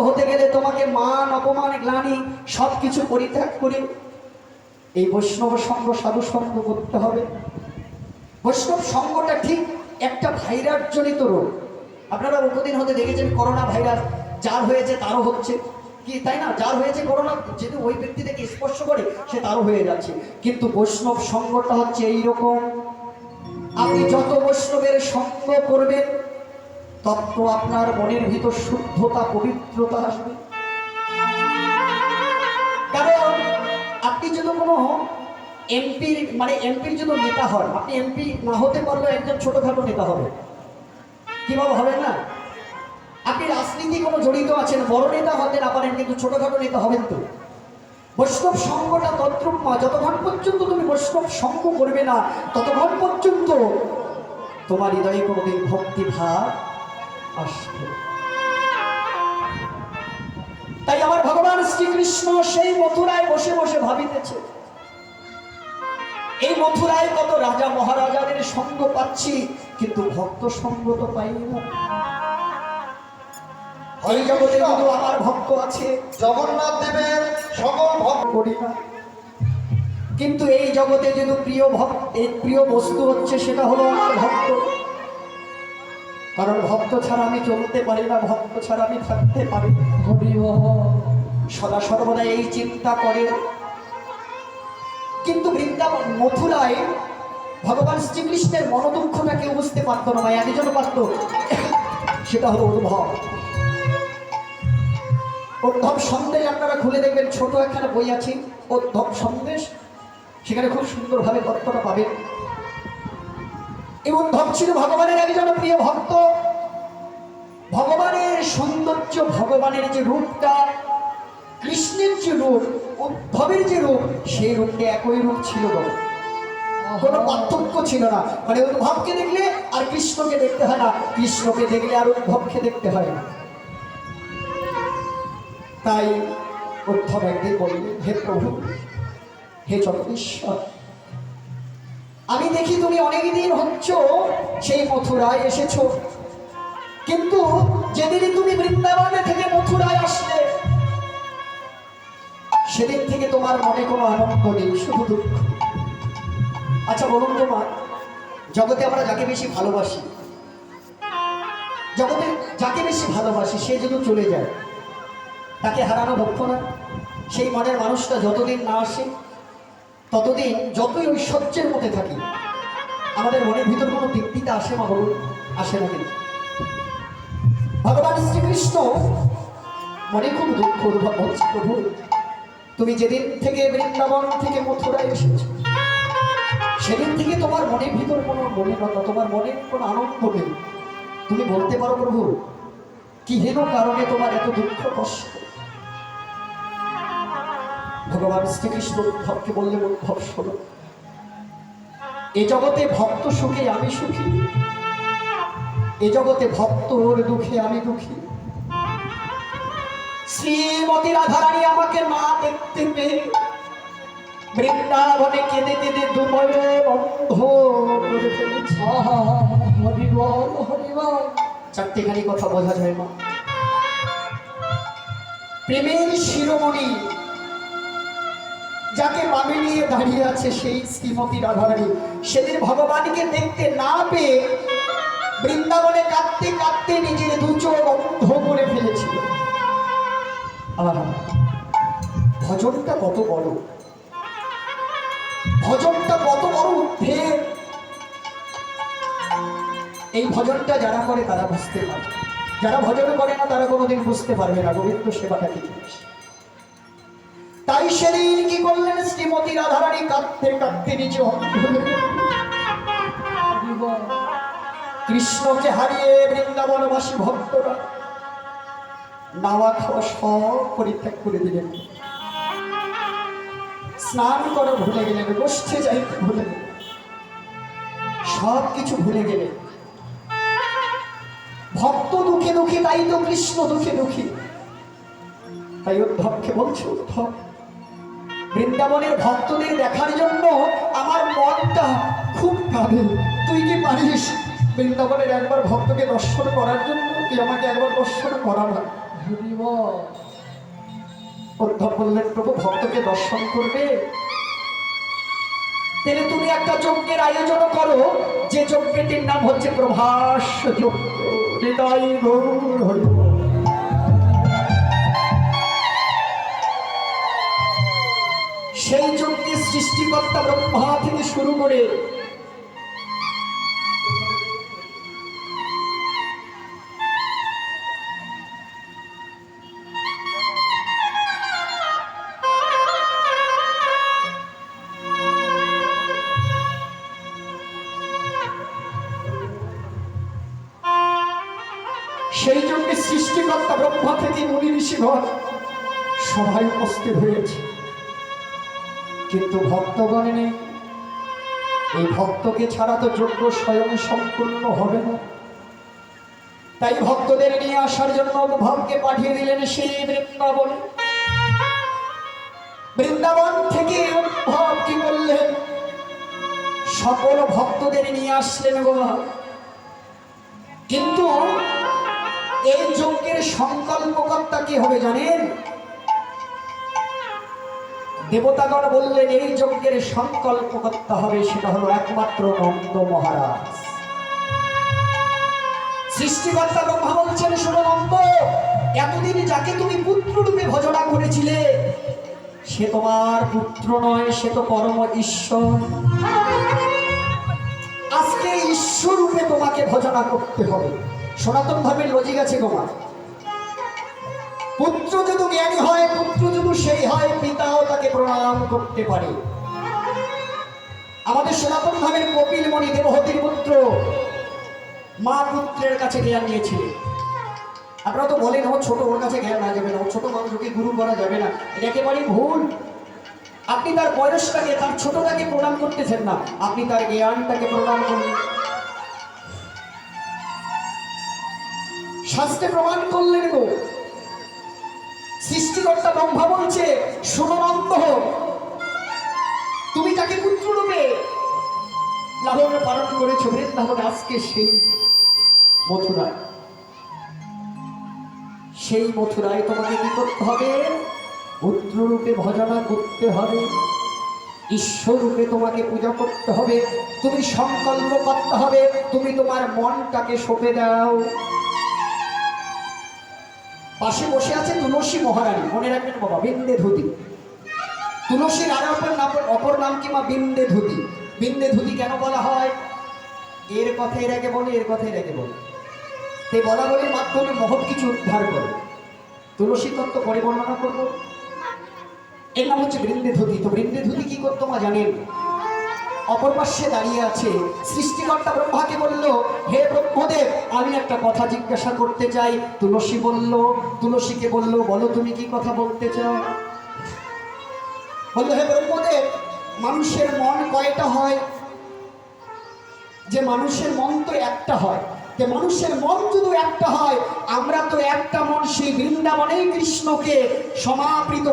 হতে গেলে তোমাকে মান অপমান গ্লানি সবকিছু পরিত্যাগ করে এই বৈষ্ণব সঙ্গ সাধু সঙ্গ করতে হবে। বৈষ্ণব সঙ্গটা ঠিক একটা ভাইরাস জনিত রোগ। আপনারা বহুদিন হতে দেখেছেন করোনা ভাইরাস, যার হয়েছে তারও হচ্ছে কি, তাই না? যার হয়েছে করোনা যদি ওই ব্যক্তি থেকে স্পর্শ করে সে তারও হয়ে যাচ্ছে। কিন্তু বৈষ্ণব সঙ্গটা হচ্ছে এইরকম, আপনি যত বৈষ্ণবের সঙ্গ করবেন তত আপনার মনের ভিতর শুদ্ধতা পবিত্রতা আসবে। কারণ আপনি যদি কোনো এমপির যদি নেতা হন, আপনি এমপি না হতে পারলে একজন ছোটখাটো নেতা হবে, কিভাবে হবেন না? আপনি রাজনীতি কোনো জড়িত আছেন, বড় নেতা হতে না পারেন কিন্তু ছোটখাটো নেতা হবেন তো। বৈষ্ণব সঙ্গটা তদ্রূপ নয়, যতক্ষণ পর্যন্ত তুমি বৈষ্ণব সঙ্গ করবে না ততক্ষণ পর্যন্ত তোমার হৃদয়ে কোনোদিন ভক্তি ভাব আসবে। তাই আমার ভগবান শ্রীকৃষ্ণ সেই মথুরায় বসে বসে ভাবিতেছে, এই মথুরায় কত রাজা মহারাজাদের সঙ্গ পাচ্ছি কিন্তু ভক্ত সঙ্গ তো পাই না। এই জগতে শুধু আমার ভক্ত আছে, জগন্নাথ দেবের সকল ভক্ত করি না, কিন্তু এই জগতে যদি প্রিয় বস্তু হচ্ছে সেটা হলো আমার ভক্ত। কারণ ভক্ত ছাড়া আমি চলতে পারি না, ভক্ত ছাড়া আমি থাকতে পারি না। সদা সর্বদা এই চিন্তা করে। কিন্তু বৃন্দাবন মথুরায় ভগবান শ্রীকৃষ্ণের মনোদুঃখটা কেউ বুঝতে পারতো না, একজন পারত, সেটা হলো উদ্ধব। উদ্ধব সন্দেশ আপনারা খুলে দেখবেন, ছোট একখানা বই আছে উদ্ধব সন্দেশ, সেখানে খুব সুন্দরভাবে তত্ত্বটা পাবেন। এই উদ্ধব ছিল ভগবানের একজন প্রিয় ভক্ত। ভগবানের সৌন্দর্য, ভগবানের যে রূপটা, কৃষ্ণের যে রূপ, উদ্ধবের যে রূপ, সেই রূপটা একই রূপ ছিল না, কোনো পার্থক্য ছিল না। মানে উদ্ধবকে দেখলে আর কৃষ্ণকে দেখতে হয় না, কৃষ্ণকে দেখলে আর উদ্ধবকে দেখতে হয় না। তাই উদ্ধব একদিন বললেন, হে প্রভু, হে জগদীশ্বর, আমি দেখি তুমি অনেকদিন হচ্ছ সেই মথুরায় এসেছো, কিন্তু যেদিনই তুমি বৃন্দাবনে থেকে মথুরায় আসলে সেদিন থেকে তোমার মনে কোনো আনন্দ নেই, শুধু দুঃখ। আচ্ছা বলুন তোমার, জগতে আমরা যাকে বেশি ভালোবাসি, জগতে যাকে বেশি ভালোবাসি সে যদি চলে যায় তাকে হারানো দুঃখ না? সেই মনের মানুষটা যতদিন না আসে ততদিন যতই ঐশ্বর্যের মধ্যে থাকি আমাদের মনের ভিতর কোনো তৃপ্তিটা আসে না, বলুন আসে না? কিন্তু ভগবান শ্রীকৃষ্ণ মনে খুব দুঃখ অনুভব হচ্ছে, প্রভু তুমি যেদিন থেকে বৃন্দাবন থেকে মথুরায় এসেছো সেদিন থেকে তোমার মনের ভিতর কোনো মলিনতা, তোমার মনের কোনো আনন্দ নেই। তুমি বলতে পারো প্রভু কি হেন কারণে তোমার এত দুঃখ কষ্ট? ভগবান শ্রীকৃষ্ণ উদ্ধবকে বললে, উদ্ধব শোনো, এ জগতে ভক্ত সুখে আমি সুখী, এ জগতে ভক্তর দুঃখে আমি দুঃখী। শ্রীমতী রাধারানী আমাকে মা দেখতে পেয়ে বৃন্দাবনে কেঁদে কেঁদে দুমরে বন্ধ করে ফেলেছে। হরিবল হরিবল, চারটেখানি কথা বোঝা যায় না। প্রেমের শিরোমণি যাকে বামে নিয়ে দাঁড়িয়ে আছে সেই শ্রীমতী রাধারানী সেদিন ভগবানকে দেখতে না পেয়ে বৃন্দাবনে কাঁদতে কাঁদতে নিজের দু চোখ বন্ধ করে ফেলেছিল। ভজনটা কত বড়, ভজনটা কত বড় উদ্ভেদ। এই ভজনটা যারা করে তারা বুঝতে পারে, যারা ভজন করে না তারা কোনোদিন বুঝতে পারবে না গোবিন্দ সেবাটা কি জিনিস। তাই সেদিন কি করলেন, শ্রীমতী রাধারানী কাঁদতে কাঁদতে নিজে কৃষ্ণকে হারিয়ে বৃন্দাবনবাসী ভক্তরা নাওয়া খাওয়া সব পরিত্যাগ করে দিলেন, স্নান করা ভুলে গেলেন, গোষ্ঠে যাইতে ভুলে গেলেন, সব কিছু ভুলে গেলেন। ভক্ত দুঃখে দুঃখী, তাই তো কৃষ্ণ দুঃখে দুঃখী। তাই উদ্ধবকে বলছে, উদ্ধব বৃন্দাবনের ভক্তদের দেখার জন্য আমার মনটা খুব কাঁদে, তুই কি পারিস বৃন্দাবনের একবার ভক্তকে দর্শন করার জন্য? তুই আমাকে একবার দর্শন করা না। উদ্ধব বললেন, প্রভু ভক্তকে দর্শন করবে, তাহলে তুমি একটা যজ্ঞের আয়োজন করো, যে যজ্ঞটির নাম হচ্ছে প্রভাস যজ্ঞ। হৃদয় গৌর হরি বল। সেই যজ্ঞের সৃষ্টিকর্তা ব্রহ্মা থেকে শুরু করে সেই যজ্ঞের সৃষ্টিকর্তা ব্রহ্মা থেকে মুনি ঋষিগণ সবাই উপস্থিত হয়েছে, কিন্তু ভক্তগণ নেই। এই ভক্তকে ছাড়া তো যজ্ঞ স্বয়ং সম্পূর্ণ হবে না। তাই ভক্তদের নিয়ে আসার জন্য উদ্ধবকে পাঠিয়ে দিলেন সেই বৃন্দাবনে। বৃন্দাবন থেকে উদ্ধব কি বললেন, সকল ভক্তদের নিয়ে আসলেন গোবা, কিন্তু এই যজ্ঞের সংকল্পকর্তা কি হবে জানেন? দেবতাগণ বললেন এই যজ্ঞের সংকল্পকর্তা হবে, সেটা হলো একমাত্র নন্দ মহারাজ। সৃষ্টিকর্তা ব্রহ্মা বলছেন, শোনো নন্দ, এতদিন যাকে তুমি পুত্র রূপে ভজনা করেছিলে, সে তোমার পুত্র নয়, সে তো পরম ঈশ্বর। আজকে ঈশ্বর রূপে তোমাকে ভজনা করতে হবে। সনাতন ভাবে লজিক আছে তোমার। পুত্র যদি জ্ঞানী হয়, পুত্র যদি সেই হয়, পিতাও তাকে প্রণাম করতে পারে। আমাদের সনাতন ভাবের কপিল মণি দেবহতির পুত্র মা পুত্রের কাছে জ্ঞান নিয়েছিলেন। আপনারা তো বলেন ও ছোট, ওর কাছে জ্ঞান নেওয়া যাবে না, ও ছোট মানুষকে গুরু করা যাবে না, এটা একেবারেই ভুল। আপনি তার বয়সটাকে, তার ছোটটাকে প্রণাম করতেছেন না, আপনি তার জ্ঞানটাকে প্রণাম করুন। শাস্ত্রে প্রমাণ করলেন গো, সৃষ্টিকর্তা ব্রহ্মা বলছে, শোনো নন্দ, তুমি তাকে পুত্র রূপে লালন পালন করেছো বৃন্দাবনে, আজকে সেই মথুরায়, সেই মথুরায় তোমাকে কি করতে হবে? পুত্র রূপে ভজনা করতে হবে, ঈশ্বর রূপে তোমাকে পূজা করতে হবে। তুমি সংকল্প করতে হবে, তুমি তোমার মনটাকে সঁপে দাও। পাশে বসে আছে তুলসী মহারানী, মনে রাখবেন বাবা, বিন্দে ধুতি। তুলসীর আর অপর নাম কি মা? বিন্দে ধুতি। বিন্দে ধুতি কেন বলা হয়? এর কথা এর আগে বলে, এর কথা এর আগে বলে, এই বলা বলির মাধ্যমে মহৎ কিছু উদ্ধার করে। তুলসী তত্ত্ব পরে বর্ণনা করবো। এর নাম হচ্ছে বৃন্দে ধুতি। তো বৃন্দে ধুতি কি করতো মা জানেন? অপর পাশে দাঁড়িয়ে আছে সৃষ্টিকর্তা ব্রহ্মাকে বলল, হে ব্রহ্মদেব, আমি একটা কথা জিজ্ঞাসা করতে চাই। তুলসী বলল, তুলসীকে বলল, বলো তুমি কি কথা বলতে চাও? বললো, হে ব্রহ্মদেব, মানুষের মন কয়টা হয়? যে মানুষের মন তো একটা হয়, যে মানুষের মন যদি একটা হয়, আমরা তো একটা মন সেই বৃন্দাবনেই কৃষ্ণকে সমাপৃত